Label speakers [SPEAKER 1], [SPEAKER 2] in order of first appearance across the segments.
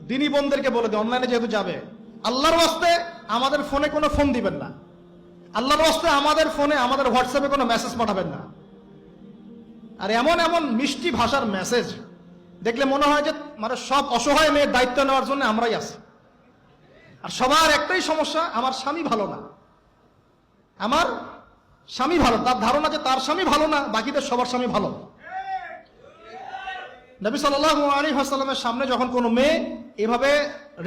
[SPEAKER 1] দিনী বোনদেরকে বলে দিই, অনলাইনে যেহেতু যাবে, আল্লাহর ওয়াস্তে আমাদের ফোনে কোনো ফোন দিবেন না, আল্লাহর ওয়াস্তে আমাদের ফোনে আমাদের হোয়াটসঅ্যাপে কোনো মেসেজ পাঠাবেন না। আর এমন এমন মিষ্টি ভাষার মেসেজ দেখলে মনে হয় যে মানে সব অসহায় মেয়ের দায়িত্ব নেওয়ার জন্য আমরাই আছি। আর সবার একটাই সমস্যা, আমার স্বামী ভালো না, আমার স্বামী ভালো, তার ধারণা যে তার স্বামী ভালো না, বাকিদের সবার স্বামী ভালো। নবী সাল্লাল্লাহু আলাইহি ওয়াসাল্লামের সামনে যখন কোনো মেয়ে এভাবে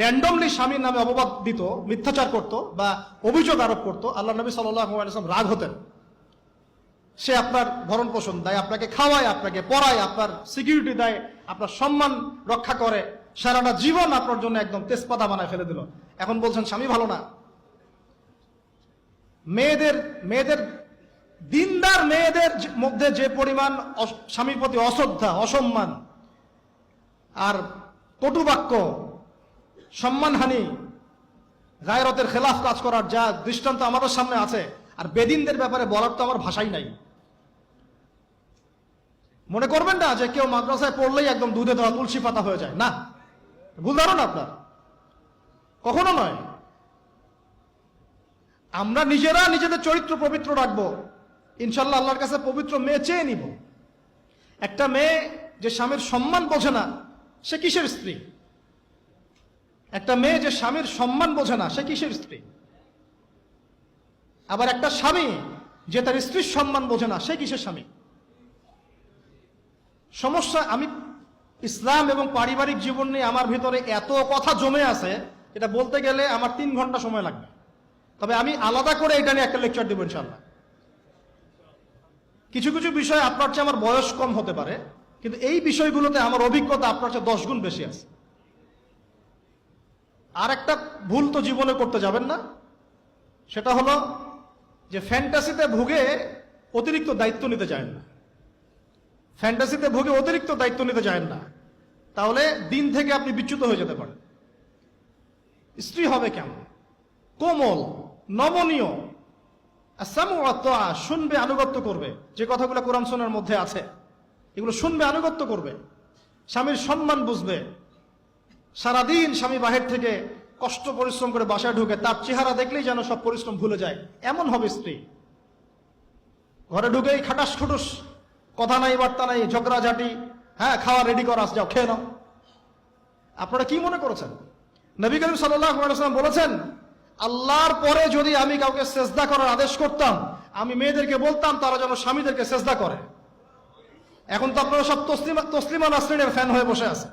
[SPEAKER 1] র্যান্ডমলি স্বামীর নামে অপবাদ দিত, মিথ্যাচার করত বা অভিযোগ আরোপ করত, আল্লাহ নবী সাল্লাল্লাহু আলাইহি ওয়াসাল্লাম রাগ হতেন। সে আপনার ভরণ পোষণ দেয়, আপনাকে খাওয়ায়, আপনাকে পড়ায়, আপনার সিকিউরিটি দেয়, আপনার সম্মান রক্ষা করে, সারাটা জীবন আপনার জন্য একদম তেজপাতা বানায় ফেলে দিল, এখন বলছেন স্বামী ভালো না। মেয়েদের দিনদার মেয়েদের মধ্যে যে পরিমাণ স্বামীর প্রতি অশ্রদ্ধা, অসম্মান আর কটুবাক্য, সম্মানহানি, গায়রতের খেলাফ কাজ করার যা দৃষ্টান্ত আমাদের সামনে আছে, আর বেদিনদের ব্যাপারে বলার তো আমার ভাষাই নাই। মনে করবেন না যে কেউ মাদ্রাসায় পড়লেই একদম দুধে দেওয়া তুলসী পাতা হয়ে যায়, না, ভুল ধারণা আপনার, কখনো নয়। আমরা নিজেরা নিজেদের চরিত্র পবিত্র রাখবো, ইনশাল্লাহ আল্লাহর কাছে পবিত্র মেয়ে চেয়ে নিব। একটা মেয়ে যে স্বামীর সম্মান বোঝে না, সে কিসের স্ত্রী? একটা মেয়ে যে স্বামীর সম্মান বোঝে না, সে কিসের স্ত্রী? আবার একটা স্বামী যে তার স্ত্রীর সম্মান বোঝে না, সে কিসের স্বামী? সমস্যা, আমি ইসলাম এবং পারিবারিক জীবন নিয়ে আমার ভিতরে এত কথা জমে আছে, এটা বলতে গেলে আমার 3 ঘন্টা সময় লাগবে। তবে আমি আলাদা করে এটা নিয়ে একটা লেকচার দেবো ইনশাল্লাহ। কিছু কিছু বিষয় আপনার চেয়ে আমার বয়স কম হতে পারে, কিন্তু এই বিষয়গুলোতে আমার অভিজ্ঞতা আপনার চেয়ে 10 গুণ বেশি আছে। আর একটা ভুল তো জীবনে করতে যাবেন না, সেটা হলো যে ফ্যান্টাসিতে ভুগে অতিরিক্ত দায়িত্ব নিতে চান না। ফ্যান্টাসিতে ভুগে অতিরিক্ত দায়িত্ব নিতে চান না, তাহলে দিন থেকে আপনি বিচ্যুত হয়ে যেতে পারেন। স্ত্রী হবে কেমন? কোমল, নমনীয়, শুনবে, আনুগত্য করবে, যে কথাগুলো কোরআন সুন্নাহর মধ্যে আছে এগুলো শুনবে, আনুগত্য করবে, স্বামীর সম্মান বুঝবে। সারাদিন স্বামী বাহির থেকে কষ্ট পরিশ্রম করে বাসায় ঢুকে, তার চেহারা দেখলেই যেন সব পরিশ্রম ভুলে যায়, এমন হবে স্ত্রী। ঘরে ঢুকেই খাটাস খুটুস, কথা নাই বার্তা নাই, ঝগড়াঝাটি, হ্যাঁ খাওয়া রেডি করা, যাও খেয়ে নাও। আপনারা কি মনে করেছেন? নবী করিম সাল্লাল্লাহু আলাইহি ওয়াসাল্লাম বলেছেন, আল্লাহর পরে যদি আমি কাউকে সেজদা করার আদেশ করতাম, আমি মেয়েদেরকে বলতাম তারা যেন স্বামীদেরকে সেজদা করে। এখন তো আপনারা সব তসলিমা নাসরিনের ফ্যান হয়ে বসে আছে।